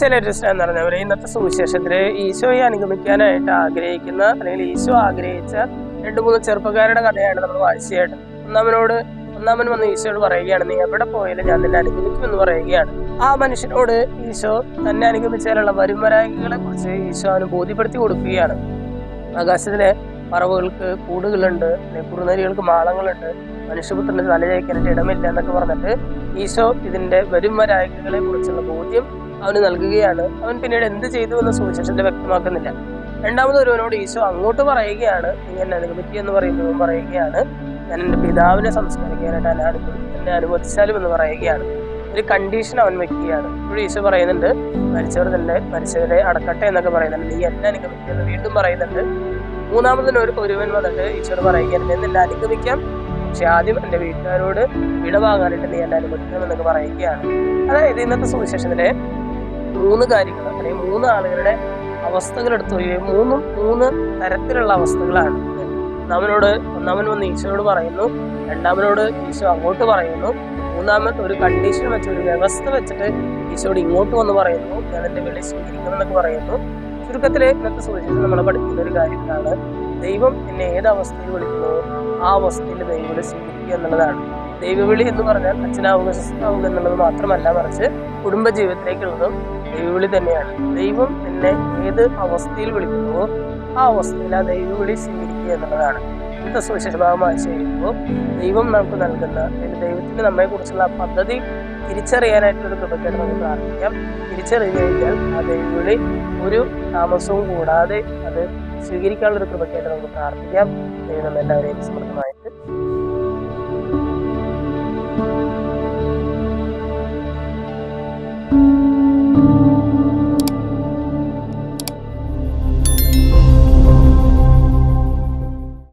ഈശോയിലെ സ്നേഹം നിറഞ്ഞവരെ, ഇന്നത്തെ സുവിശേഷത്തില് ഈശോയെ അനുഗമിക്കാനായിട്ട് ആഗ്രഹിക്കുന്ന അല്ലെങ്കിൽ ഈശോ ആഗ്രഹിച്ച 2-3 ചെറുപ്പക്കാരുടെ കഥയാണ് നമ്മൾ വായിച്ചത്. ഒന്നാമൻ വന്ന് ഈശോയോട് പറയുകയാണ്, നീ എവിടെ പോയാലും ഞാൻ നിന്നെ അനുഗമിക്കുമെന്ന് പറയുകയാണ്. ആ മനുഷ്യനോട് ഈശോ തന്നെ അനുഗമിച്ചാലുള്ള വരുംവരായികളെ കുറിച്ച് ഈശോ അവന് ബോധ്യപ്പെടുത്തി കൊടുക്കുകയാണ്. ആകാശത്തിലെ പറവുകൾക്ക് കൂടുകളുണ്ട്, കുറുനരികൾക്ക് മാളങ്ങളുണ്ട്, മനുഷ്യപുത്രന്റെ തലചായ്ക്കാനായിട്ട് ഇടമില്ല എന്നൊക്കെ പറഞ്ഞിട്ട് ഈശോ ഇതിന്റെ വരുംവരായികളെ കുറിച്ചുള്ള ബോധ്യം അവന് നൽകുകയാണ്. അവൻ പിന്നീട് എന്ത് ചെയ്തു എന്ന് സുവിശേഷത്തിൽ വ്യക്തമാക്കുന്നില്ല. രണ്ടാമത് ഒരുവനോട് ഈശോ അങ്ങോട്ട് പറയുകയാണ്, നീ എന്നെ അനുഗമിക്കുക എന്ന് പറയുമ്പോൾ പറയുകയാണ്, ഞാൻ എൻ്റെ പിതാവിനെ സംസ്കരിക്കാനായിട്ട് എന്നെ അനുവദിച്ചാലും എന്ന് പറയുകയാണ്. ഒരു കണ്ടീഷൻ അവൻ വെക്കുകയാണ്. ഇവിടെ ഈശോ പറയുന്നുണ്ട്, മരിച്ചവരെ അടക്കട്ടെ എന്നൊക്കെ പറയുന്നുണ്ട്, നീ എന്നെ അനുഗമിക്കുക എന്ന് വീണ്ടും പറയുന്നുണ്ട്. മൂന്നാമതിന് ഒരുവൻ വന്നിട്ട് ഈശോട് പറയുകയാണ്, ഞാൻ നിന്നെ അനുഗമിക്കാം, പക്ഷെ ആദ്യം എൻ്റെ വീട്ടുകാരോട് വിടവാങ്ങാനായിട്ട് നീ എന്നെ അനുവദിക്കണം എന്നൊക്കെ പറയുകയാണ്. അതായത് ഇന്നത്തെ സുവിശേഷത്തിലെ 3 കാര്യങ്ങൾ അല്ലെങ്കിൽ 3 ആളുകളുടെ അവസ്ഥകൾ എടുത്തു വരികയും 3 തരത്തിലുള്ള അവസ്ഥകളാണ്. ഒന്നാമൻ വന്ന് ഈശോയോട് പറയുന്നു, രണ്ടാമനോട് ഈശോ അങ്ങോട്ട് പറയുന്നു, മൂന്നാമത് ഒരു കണ്ടീഷൻ വെച്ച് ഒരു വ്യവസ്ഥ വെച്ചിട്ട് ഈശോയോട് ഇങ്ങോട്ട് വന്ന് പറയുന്നു, ഞാൻ എൻ്റെ വിളി സ്വീകരിക്കണം എന്നൊക്കെ പറയുന്നു. ചുരുക്കത്തില് ഇന്നത്തെ സുവിശേഷം നമ്മളെ പഠിക്കുന്ന ഒരു കാര്യത്തിലാണ്, ദൈവം എന്നെ ഏത് അവസ്ഥയിൽ വിളിക്കുന്നു ആ അവസ്ഥയിൽ ദൈവവിളി സ്വീകരിക്കുക എന്നുള്ളതാണ്. ദൈവവിളി എന്ന് പറഞ്ഞാൽ അച്ഛനാവുക ശിശുവാവുക എന്നുള്ളത് മാത്രമല്ല, മറിച്ച് കുടുംബജീവിതത്തിലേക്കുള്ളതും ദൈവവിളി തന്നെയാണ്. ദൈവം നിന്നെ ഏത് അവസ്ഥയിൽ വിളിക്കുന്നുവോ ആ അവസ്ഥയിൽ ആ ദൈവവിളി സ്വീകരിക്കുക എന്നുള്ളതാണ്. ഇന്നത്തെ സുവിശേഷഭാഗമായി ചെയ്യുമ്പോൾ ദൈവം നമുക്ക് നൽകുന്ന അല്ലെങ്കിൽ ദൈവത്തിന് നമ്മെ കുറിച്ചുള്ള പദ്ധതി തിരിച്ചറിയാനായിട്ടുള്ളൊരു കൃപയ്ക്കായിട്ട് നമുക്ക് പ്രാർത്ഥിക്കാം. തിരിച്ചറിഞ്ഞു കഴിഞ്ഞാൽ ആ ദൈവവിളി ഒരു താമസവും കൂടാതെ അത് സ്വീകരിക്കാനുള്ളൊരു കൃപയ്ക്കായിട്ട് നമുക്ക് പ്രാർത്ഥിക്കാം. ദൈവം എല്ലാവരെയും സമൃദ്ധമായിട്ട്